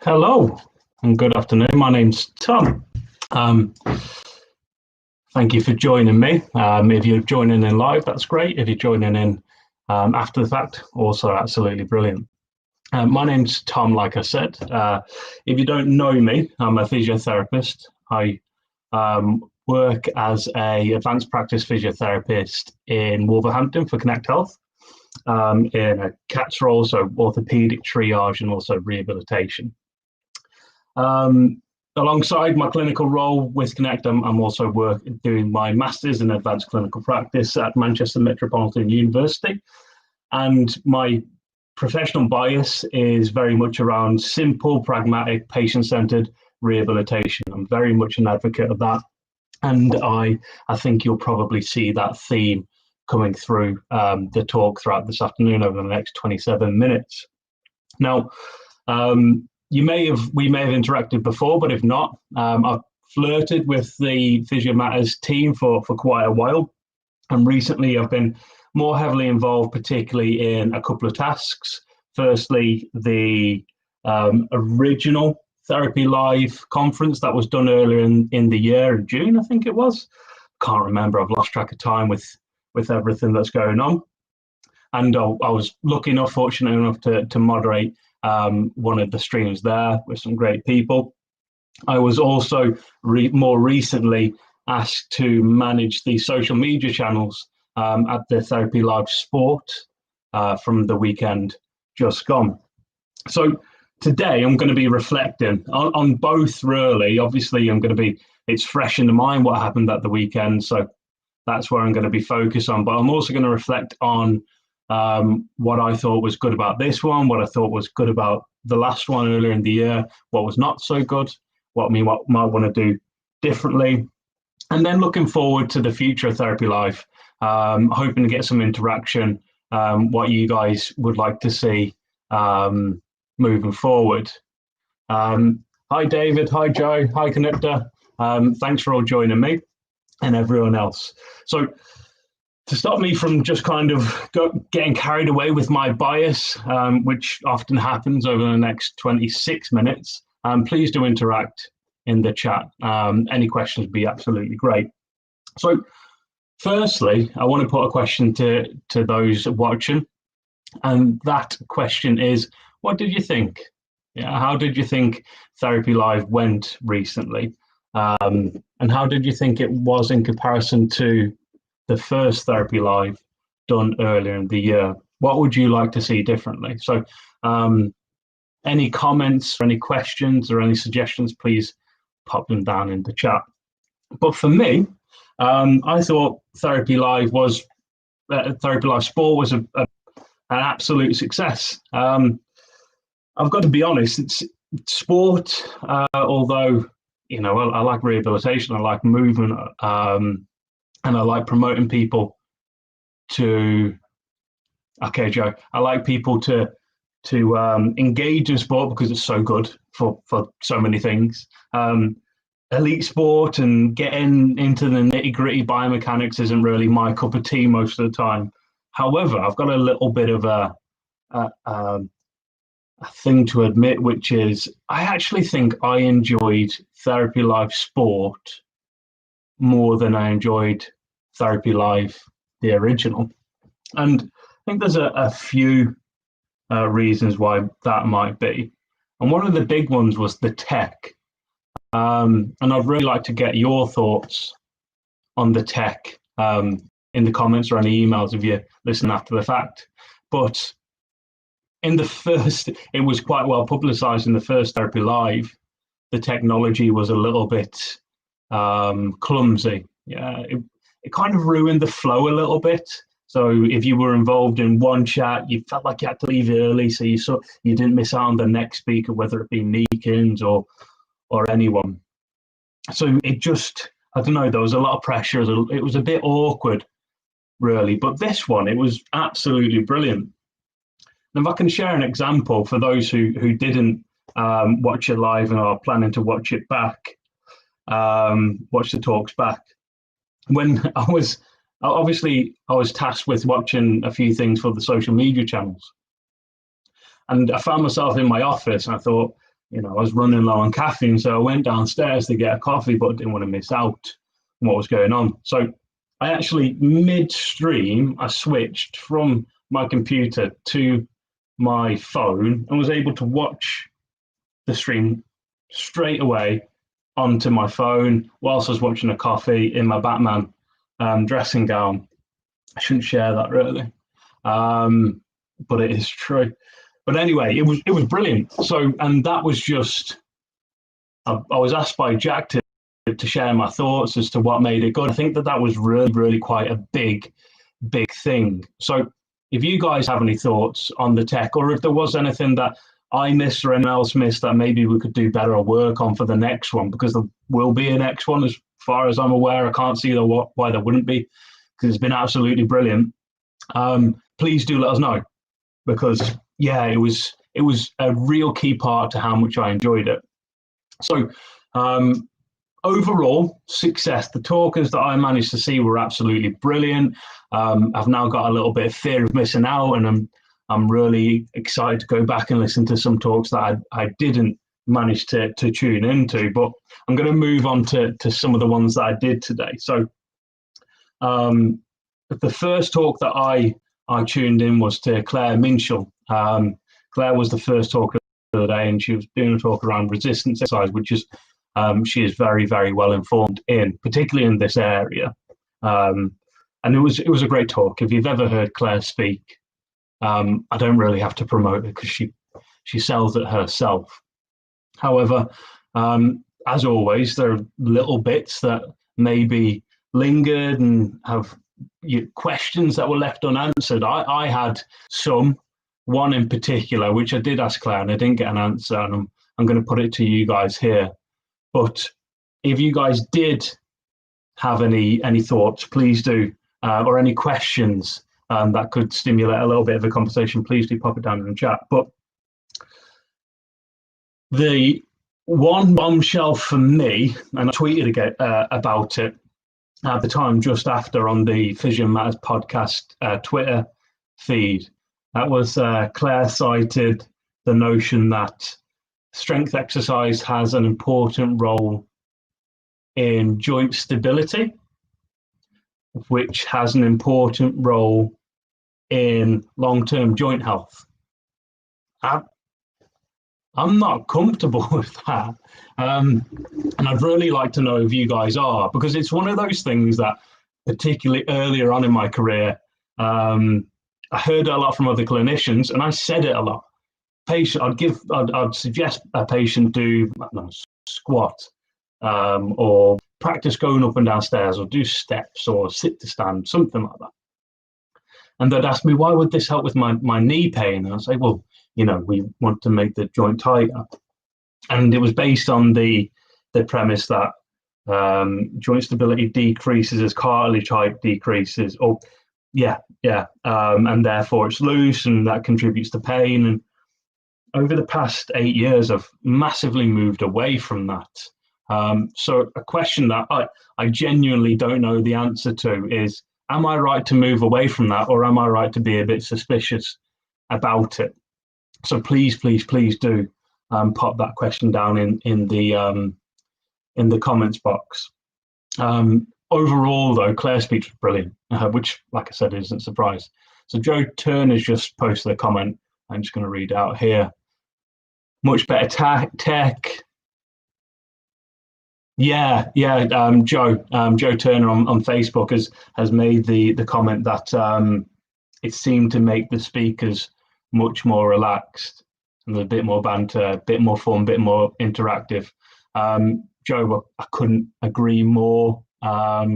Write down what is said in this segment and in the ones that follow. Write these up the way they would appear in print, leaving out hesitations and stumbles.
Hello and good afternoon. My name's Tom. Um, Thank you for joining me. If you're joining in live, that's great. If you're joining in after the fact, also absolutely brilliant. My name's Tom, like I said. If you don't know me, I'm a physiotherapist. I work as a advanced practice physiotherapist in Wolverhampton for Connect Health, in a CATS role, so orthopedic triage and also rehabilitation. Alongside my clinical role with Connect, I'm also doing my master's in advanced clinical practice at Manchester Metropolitan University. And my professional bias is very much around simple, pragmatic, patient-centered rehabilitation. I'm very much an advocate of that. And I think you'll probably see that theme coming through the talk throughout this afternoon over the next 27 minutes. Now, we may have interacted before, but if not, I've flirted with the Physio Matters team for quite a while. And recently I've been more heavily involved, particularly in a couple of tasks. Firstly, the original Therapy Live conference that was done earlier in the year, in June, I think it was. Can't remember, I've lost track of time with everything that's going on. And I was fortunate enough to moderate one of the streams there with some great people. I was also more recently asked to manage the social media channels at the Therapy Live Sport from the weekend just gone. So today I'm going to be reflecting on both, really. Obviously, it's fresh in the mind what happened at the weekend, so that's where I'm going to be focused on. But I'm also going to reflect on what I thought was good about this one, what I thought was good about the last one earlier in the year, what was not so good, what might want to do differently, and then looking forward to the future of Therapy Live, hoping to get some interaction, what you guys would like to see moving forward. Hi David, hi Joe, hi Connector. Thanks for all joining me and everyone else. So, to stop me from just kind of getting carried away with my bias, which often happens over the next 26 minutes, please do interact in the chat. Any questions would be absolutely great. So firstly, I want to put a question to those watching. And that question is, what did you think? How did you think Therapy Live went recently? And how did you think it was in comparison to the first Therapy Live done earlier in the year? What would you like to see differently? So any comments or any questions or any suggestions, please pop them down in the chat. But for me, I thought Therapy Live Sport was an absolute success. I've got to be honest, it's sport, although, I like rehabilitation, I like movement, and I like promoting people to, okay, Joe, I like people to engage in sport because it's so good for so many things. Elite sport and getting into the nitty-gritty biomechanics isn't really my cup of tea most of the time. However, I've got a little bit of a thing to admit, which is I actually think I enjoyed Therapy Live Sport more than I enjoyed Therapy Live, the original. And I think there's a few reasons why that might be. And one of the big ones was the tech. And I'd really like to get your thoughts on the tech in the comments or any emails if you listen after the fact. But in the first, it was quite well publicized in the first Therapy Live. The technology was a little bit clumsy. Yeah, it kind of ruined the flow a little bit. So if you were involved in one chat, you felt like you had to leave early, so you didn't miss out on the next speaker, whether it be Meekins or anyone. So it just, I don't know, there was a lot of pressure. It was a bit awkward, really. But this one, it was absolutely brilliant. And if I can share an example for those who didn't watch it live and are planning to watch it back, watch the talks back. When I was tasked with watching a few things for the social media channels. And I found myself in my office and I thought, I was running low on caffeine, so I went downstairs to get a coffee, but didn't want to miss out on what was going on. So I actually, midstream, I switched from my computer to my phone and was able to watch the stream straight away onto my phone whilst I was watching a coffee in my Batman dressing gown. I shouldn't share that really, but it is true. But anyway, it was brilliant. So, and that was just, I was asked by Jack to share my thoughts as to what made it good. I think that was really quite a big thing. So if you guys have any thoughts on the tech, or if there was anything that I missed or anyone else missed that maybe we could do better or work on for the next one, because there will be a next one as far as I'm aware. I can't see why there wouldn't be, because it's been absolutely brilliant. Please do let us know, because yeah, it was a real key part to how much I enjoyed it. So overall success, the talkers that I managed to see were absolutely brilliant. I've now got a little bit of fear of missing out, and I'm really excited to go back and listen to some talks that I didn't manage to tune into, but I'm going to move on to some of the ones that I did today. So the first talk that I tuned in was to Claire Minshall. Claire was the first talker of the day, and she was doing a talk around resistance exercise, which is she is very well informed in, particularly in this area. And it was a great talk. If you've ever heard Claire speak, I don't really have to promote it because she sells it herself. However, as always, there are little bits that maybe lingered and have questions that were left unanswered. I had one in particular, which I did ask Claire and I didn't get an answer, and I'm going to put it to you guys here. But if you guys did have any thoughts, please do, or any questions that could stimulate a little bit of a conversation, please do pop it down in the chat. But the one bombshell for me, and I tweeted again about it at the time just after on the Physio Matters podcast Twitter feed, that was Claire cited the notion that strength exercise has an important role in joint stability, which has an important role in long-term joint health. I'm not comfortable with that. And I'd really like to know if you guys are, because it's one of those things that, particularly earlier on in my career, I heard a lot from other clinicians, and I said it a lot. I'd suggest a patient do squat, or practice going up and down stairs, or do steps, or sit to stand, something like that. And they'd ask me, why would this help with my knee pain? And I'd say, well, we want to make the joint tighter. And it was based on the premise that joint stability decreases as cartilage height decreases, and therefore it's loose, and that contributes to pain. And over the past 8 years, I've massively moved away from that. So a question that I genuinely don't know the answer to is, am I right to move away from that, or am I right to be a bit suspicious about it? So please do pop that question down in the comments box. Overall, though, Claire's speech was brilliant, which, like I said, isn't a surprise. So Joe Turner's just posted a comment. I'm just going to read it out here. Much better tech. Yeah. Joe Turner on Facebook has made the comment that it seemed to make the speakers much more relaxed and a bit more banter, a bit more fun, a bit more interactive. Joe, I couldn't agree more. I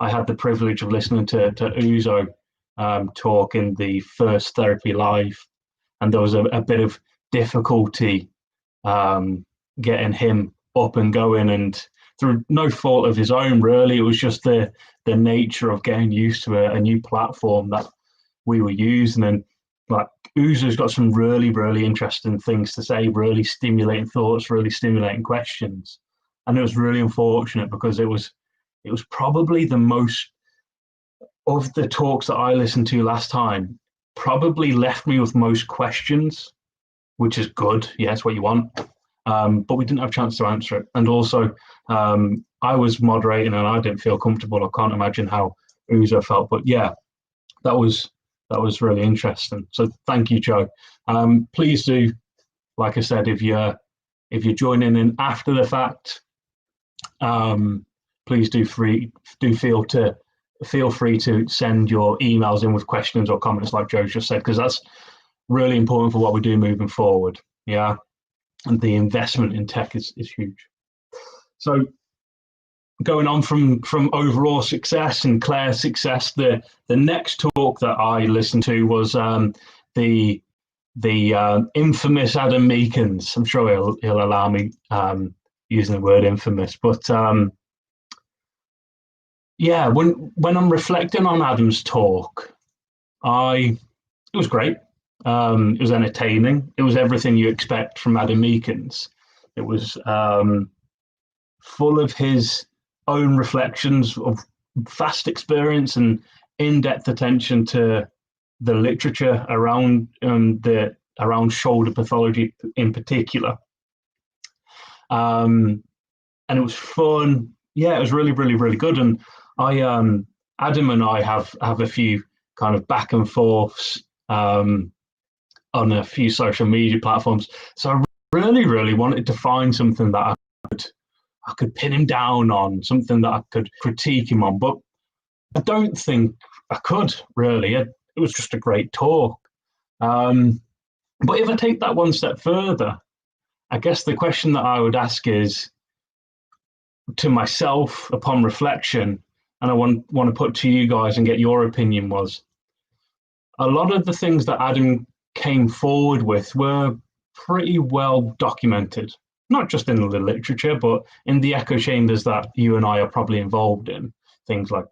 had the privilege of listening to Uzo talk in the first Therapy Live, and there was a bit of difficulty getting him up and going, and through no fault of his own, really. It was just the nature of getting used to a new platform that we were using. And like, Uzo's got some really interesting things to say, really stimulating thoughts, really stimulating questions. And it was really unfortunate, because it was probably the most of the talks that I listened to last time, probably left me with most questions. which is good. Yeah, it's what you want. But we didn't have a chance to answer it. And also, I was moderating and I didn't feel comfortable. I can't imagine how Uzo felt. But yeah, that was really interesting. So thank you, Joe. Please do, like I said, if you're joining in after the fact, please feel free to send your emails in with questions or comments, like Joe just said, because that's really important for what we do moving forward. Yeah, and the investment in tech is huge. So going on from overall success and Claire's success, the next talk that I listened to was the infamous Adam Meekins. I'm sure he'll allow me using the word infamous, but yeah, when I'm reflecting on Adam's talk, it was great. It was entertaining. It was everything you expect from Adam Meekins. It was full of his own reflections of vast experience and in-depth attention to the literature around around shoulder pathology in particular. And it was fun. Yeah, it was really, really, really good. And Adam and I have a few kind of back and forths on a few social media platforms. So I really, really wanted to find something that I could pin him down on, something that I could critique him on. But I don't think I could really. It was just a great talk. But if I take that one step further, I guess the question that I would ask is, to myself upon reflection, and I want to put to you guys and get your opinion, was a lot of the things that Adam came forward with were pretty well documented, not just in the literature, but in the echo chambers that you and I are probably involved in. Things like,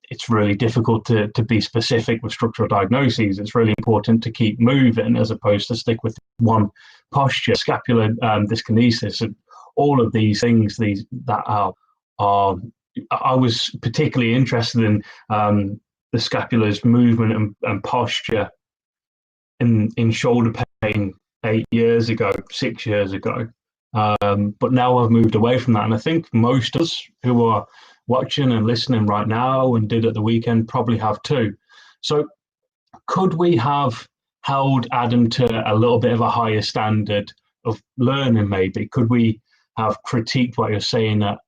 it's really difficult to be specific with structural diagnoses. It's really important to keep moving as opposed to stick with one posture. Scapular dyskinesis, and all of these things, that are I was particularly interested in the scapula's movement and posture in shoulder pain 6 years ago. But now I've moved away from that. And I think most of us who are watching and listening right now and did at the weekend probably have too. So could we have held Adam to a little bit of a higher standard of learning maybe? Could we have critiqued what you're saying a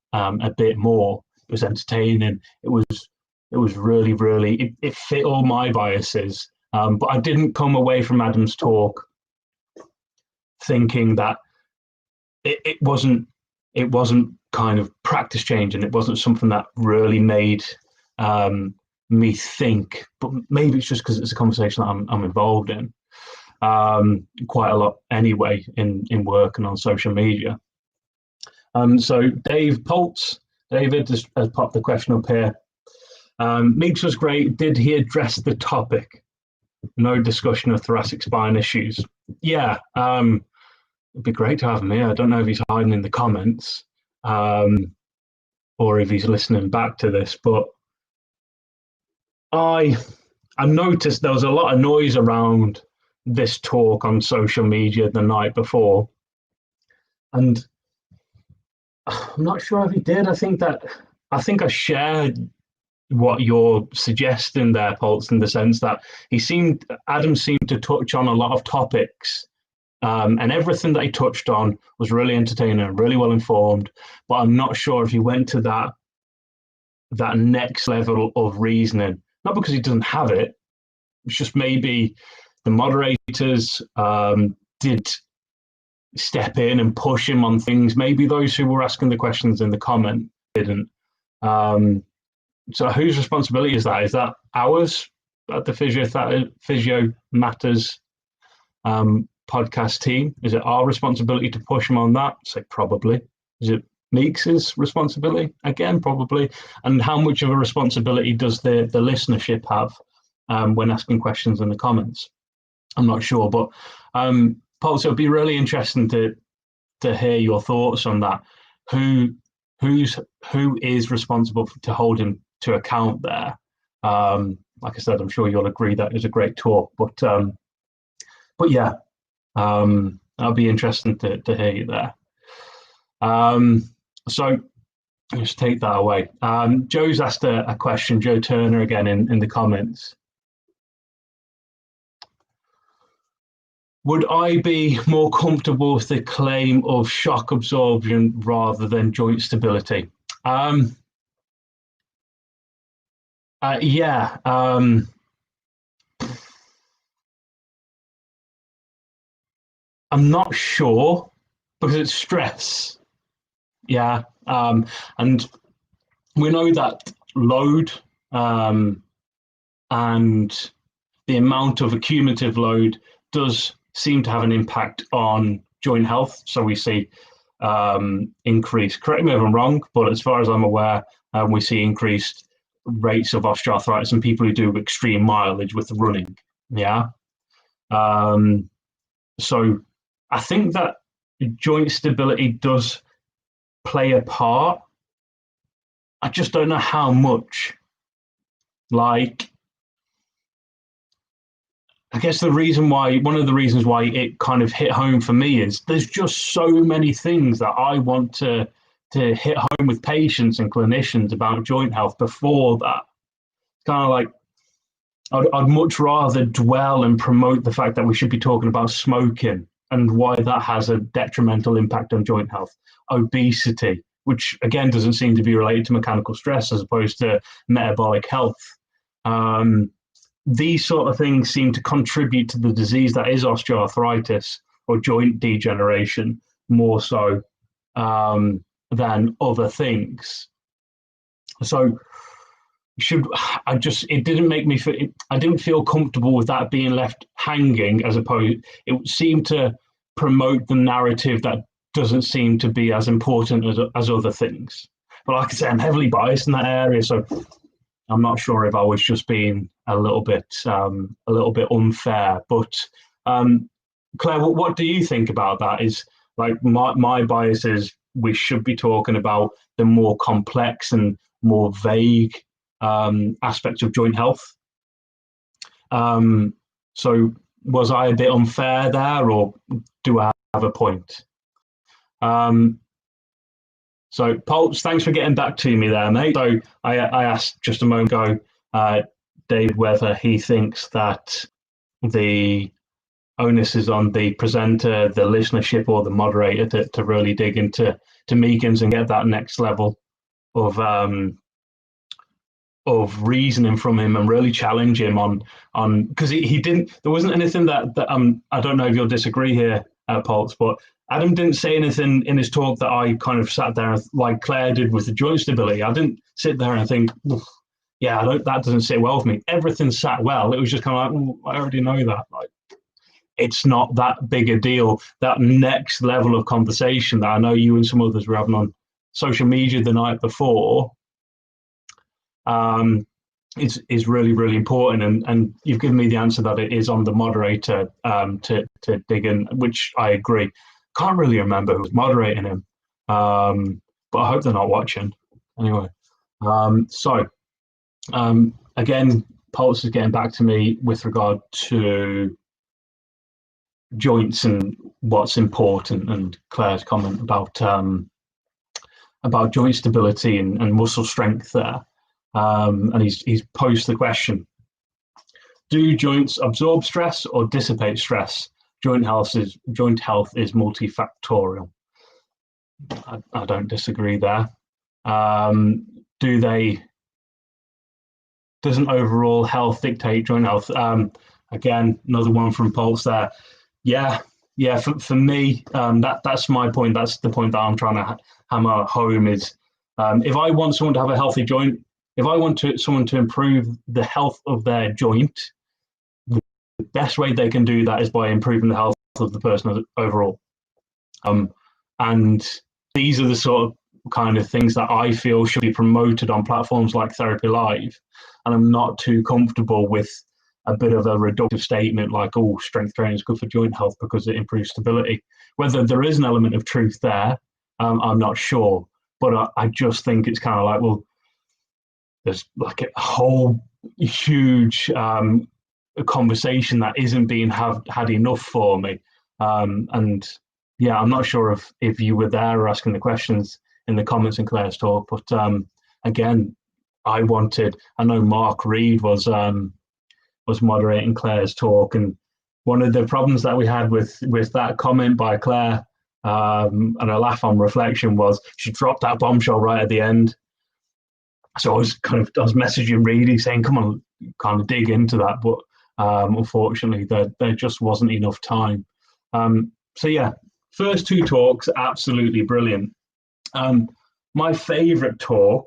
bit more? It was entertaining. It was really, really, it fit all my biases. But I didn't come away from Adam's talk thinking that it wasn't kind of practice change, and it wasn't something that really made me think. But maybe it's just because it's a conversation that I'm involved in quite a lot anyway in work and on social media. So David has popped the question up here. Meeks was great. Did he address the topic? No discussion of thoracic spine issues. Yeah, it'd be great to have him here. I don't know if he's hiding in the comments or if he's listening back to this, but I noticed there was a lot of noise around this talk on social media the night before, and I'm not sure if he did. I think I shared what you're suggesting there, Pulse, in the sense that Adam seemed to touch on a lot of topics, and everything that he touched on was really entertaining and really well informed. But I'm not sure if he went to that next level of reasoning. Not because he doesn't have it. It's just maybe the moderators did step in and push him on things. Maybe those who were asking the questions in the comment didn't. So whose responsibility is that? Is that ours at the Physio Matters podcast team? Is it our responsibility to push him on that? Say probably. Is it Meeks's responsibility? Again, probably. And how much of a responsibility does the listenership have when asking questions in the comments? I'm not sure, but Paul, so it'd be really interesting to hear your thoughts on that. Who is responsible to hold him to account there? Like I said, I'm sure you'll agree that it was a great talk, but yeah, That'll be interesting to hear you there. So let's take that away. Joe's asked a question, Joe Turner again in the comments. Would I be more comfortable with the claim of shock absorption rather than joint stability? Yeah. I'm not sure because it's stress. Yeah. And we know that load and the amount of accumulative load does seem to have an impact on joint health. So we see increase, correct me if I'm wrong, but as far as I'm aware, we see increased rates of osteoarthritis in people who do extreme mileage with running. Yeah. So I think that joint stability does play a part. I just don't know how much. Like, I guess one of the reasons why it kind of hit home for me is there's just so many things that I want to hit home with patients and clinicians about joint health before that. Kind of like, I'd much rather dwell and promote the fact that we should be talking about smoking and why that has a detrimental impact on joint health, obesity, which again doesn't seem to be related to mechanical stress as opposed to metabolic health. These sort of things seem to contribute to the disease that is osteoarthritis or joint degeneration more so than other things. So it didn't make me feel, I didn't feel comfortable with that being left hanging, as opposed, it seemed to promote the narrative that doesn't seem to be as important as other things. But like I say, I'm heavily biased in that area, so I'm not sure if I was just being a little bit unfair. But Claire, what do you think about that? Is like my bias is we should be talking about the more complex and more vague aspects of joint health. So was I a bit unfair there, or do I have a point? So, Pulse, thanks for getting back to me there, mate. So I asked just a moment ago, Dave, whether he thinks that the onus is on the presenter, the listenership, or the moderator to really dig into Meekins and get that next level of reasoning from him and really challenge him on because he didn't. There wasn't anything that I don't know if you'll disagree here, Pulse, but Adam didn't say anything in his talk that I kind of sat there like Claire did with the joint stability. I didn't sit there and think, yeah, that doesn't sit well with me. Everything sat well. It was just kind of like, I already know that. Like, it's not that big a deal. That next level of conversation that I know you and some others were having on social media the night before is really, really important. And you've given me the answer that it is on the moderator to dig in, which I agree. Can't really remember who was moderating him, but I hope they're not watching. Anyway, again, Pulse is getting back to me with regard to joints and what's important, and Claire's comment about joint stability and muscle strength there. And he's posed the question: do joints absorb stress or dissipate stress? Joint health is multifactorial. I don't disagree there. Doesn't overall health dictate joint health? Again, another one from Pulse there. Yeah. For me, that's my point. That's the point that I'm trying to hammer home is if I want someone to have a healthy joint, if I want someone to improve the health of their joint, the best way they can do that is by improving the health of the person overall. And these are the sort of kind of things that I feel should be promoted on platforms like Therapy Live. And I'm not too comfortable with a bit of a reductive statement like, oh, strength training is good for joint health because it improves stability. Whether there is an element of truth there, I'm not sure. But I just think it's kind of like, well, there's like a whole huge conversation that isn't being had enough for me. And yeah, I'm not sure if you were there or asking the questions in the comments in Claire's talk, but again, I know Mark Reed was moderating Claire's talk, and one of the problems that we had with that comment by Claire, and a laugh on reflection, was she dropped that bombshell right at the end. So I was messaging Reedy saying, "Come on, kind of dig into that," but unfortunately, there just wasn't enough time. So yeah, first two talks absolutely brilliant. My favourite talk,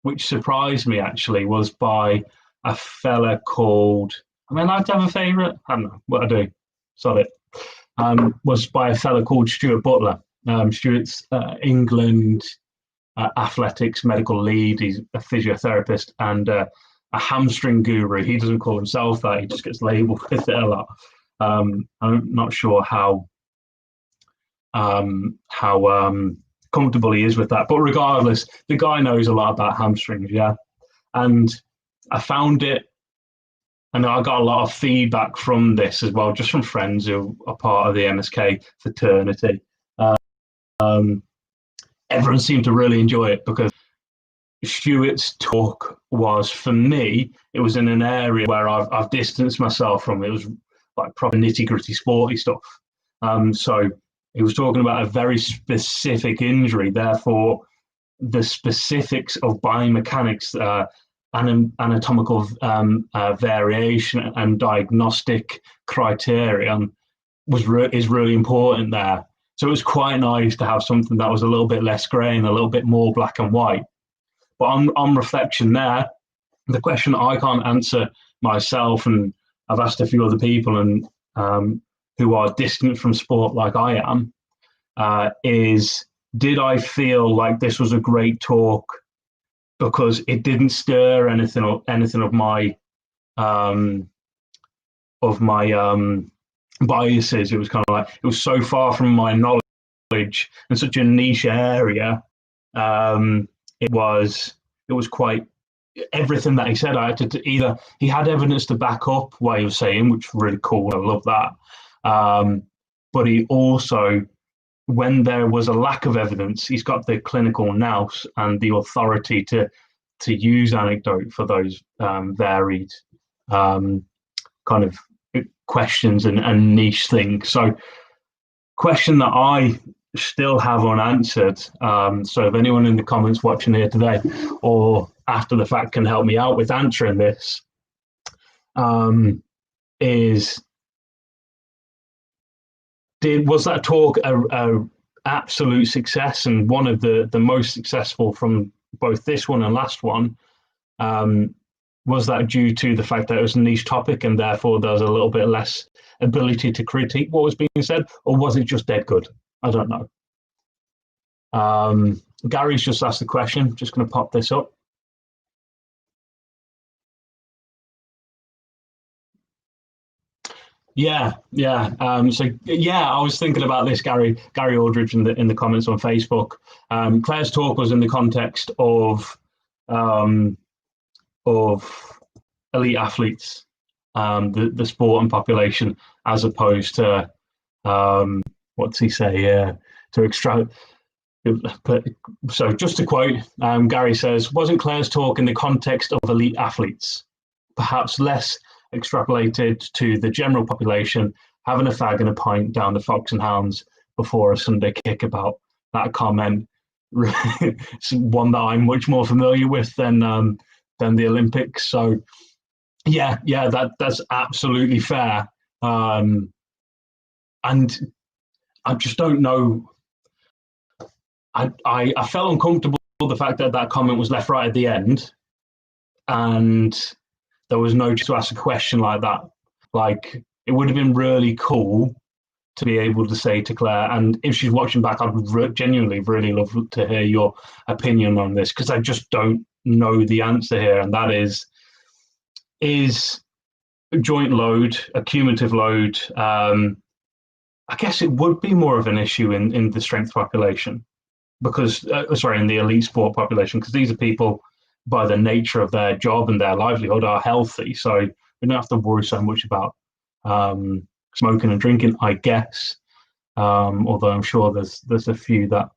which surprised me actually, was by a fella called, am I allowed to have a favourite? I don't know what I do. Sorry. Was by a fella called Stuart Butler. Stuart's England athletics medical lead. He's a physiotherapist and a hamstring guru. He doesn't call himself that. He just gets labelled with it a lot. I'm not sure how comfortable he is with that. But regardless, the guy knows a lot about hamstrings, yeah. And I found it, and I got a lot of feedback from this as well, just from friends who are part of the MSK fraternity. Everyone seemed to really enjoy it because Stuart's talk was, for me, it was in an area where I've distanced myself from. It was like proper nitty-gritty sporty stuff. So he was talking about a very specific injury, therefore the specifics of biomechanics, anatomical variation and diagnostic criterion is really important there. So it was quite nice to have something that was a little bit less grey and a little bit more black and white. But on reflection there, the question I can't answer myself, and I've asked a few other people and who are distant from sport like I am, is, did I feel like this was a great talk because it didn't stir anything of my biases? It was kind of like, it was so far from my knowledge and such a niche area. It was quite, everything that he said, I had to either, he had evidence to back up what he was saying, which was really cool. I love that. But he also, when there was a lack of evidence, he's got the clinical nous and the authority to use anecdote for those varied kind of questions and niche things. So, question that I still have unanswered. So if anyone in the comments watching here today or after the fact can help me out with answering this, was that talk a absolute success, and one of the most successful from both this one and last one? Was that due to the fact that it was a niche topic and therefore there was a little bit less ability to critique what was being said, or was it just dead good? I don't know. Gary's just asked the question. Just going to pop this up. Yeah. So yeah, I was thinking about this, Gary Aldridge, in the comments on Facebook. Claire's talk was in the context of elite athletes, the sport and population, as opposed to what's he say here, to extract. So just to quote, Gary says, wasn't Claire's talk in the context of elite athletes, perhaps less extrapolated to the general population, having a fag and a pint down the Fox and Hounds before a Sunday kickabout? That comment, one that I'm much more familiar with than the Olympics. So yeah, that's absolutely fair. And I just don't know. I felt uncomfortable with the fact that comment was left right at the end, and there was no chance to ask a question like that. Like, it would have been really cool to be able to say to Claire, and if she's watching back, I'd genuinely really love to hear your opinion on this, because I just don't know the answer here, and that is joint load, a cumulative load. I guess it would be more of an issue in the strength population, because in the elite sport population, because these are people, by the nature of their job and their livelihood, are healthy, so we don't have to worry so much about smoking and drinking, I guess. although I'm sure there's a few that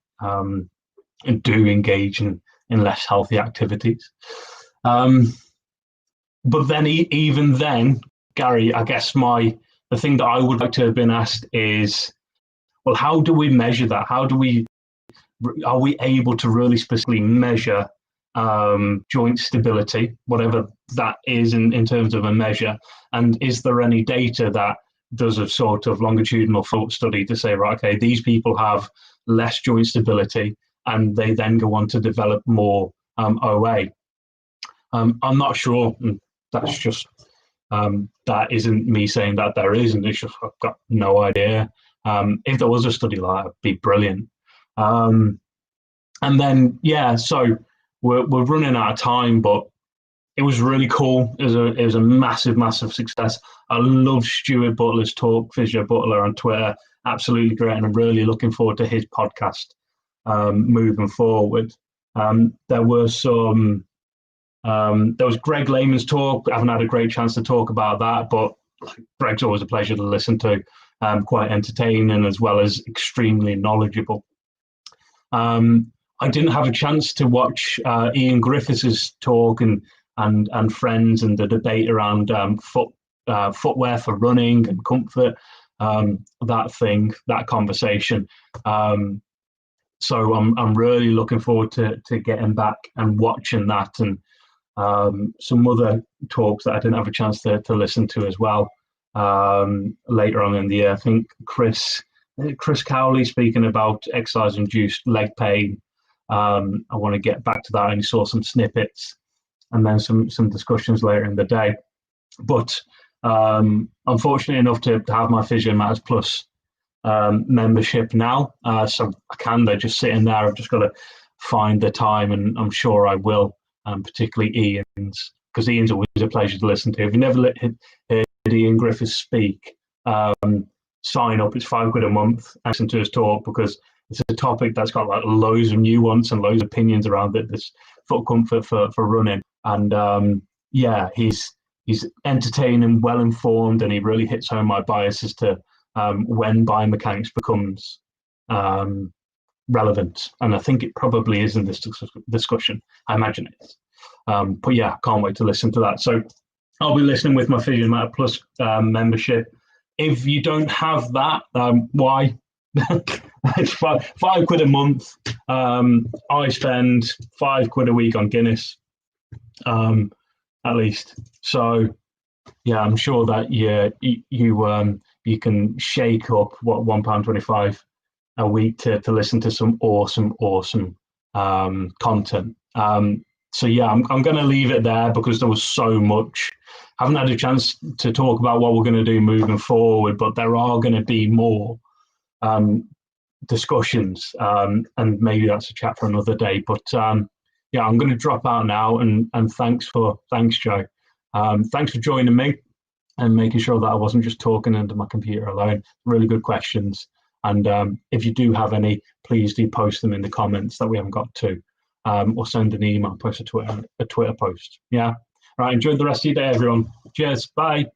do engage in less healthy activities. But then even then, Gary, I guess the thing that I would like to have been asked is, well, how do we measure that? Are we able to really specifically measure joint stability, whatever that is in terms of a measure? And is there any data that does a sort of longitudinal follow-up study to say, right, okay, these people have less joint stability and they then go on to develop more OA? I'm not sure. That's just that isn't me saying that there isn't. It's just I've got no idea. If there was a study like that, it'd be brilliant. And then so we're running out of time, but it was really cool. It was a massive success. I love Stuart Butler's talk, Physio Butler on Twitter. Absolutely great, and I'm really looking forward to his podcast moving forward. There was Greg Lehman's talk. I haven't had a great chance to talk about that, but Greg's always a pleasure to listen to. Quite entertaining as well as extremely knowledgeable. I didn't have a chance to watch Ian Griffiths' talk and friends and the debate around footwear for running and comfort, that conversation. So I'm really looking forward to getting back and watching that, and some other talks that I didn't have a chance to listen to as well later on in the year. I think Chris Cowley speaking about exercise-induced leg pain. I want to get back to that. I only saw some snippets and then some discussions later in the day. But I'm fortunate enough to have my Physio Matters Plus membership now. So they're just sitting there. I've just got to find the time, and I'm sure I will, particularly Ian's, because Ian's always a pleasure to listen to. If you never heard Ian Griffiths speak, sign up. It's £5 a month and listen to his talk, because it's a topic that's got like loads of nuance and loads of opinions around it. This foot comfort for running, and he's entertaining, well informed, and he really hits home my bias as to when biomechanics becomes relevant. And I think it probably is in this discussion. I imagine it is. But yeah, can't wait to listen to that. So I'll be listening with my Physio Matter Plus membership. If you don't have that, why? It's £5 a month. I spend £5 a week on Guinness, at least. So yeah, I'm sure that you can shake up what £1.25 a week to listen to some awesome content. So yeah, I'm going to leave it there because there was so much. I haven't had a chance to talk about what we're going to do moving forward, but there are going to be more discussions, and maybe that's a chat for another day. But yeah, I'm going to drop out now, and thanks, Joe. Thanks for joining me and making sure that I wasn't just talking into my computer alone. Really good questions. And if you do have any, please do post them in the comments that we haven't got to, or send an email, post a Twitter post. Yeah. Right. Enjoy the rest of your day, everyone. Cheers. Bye.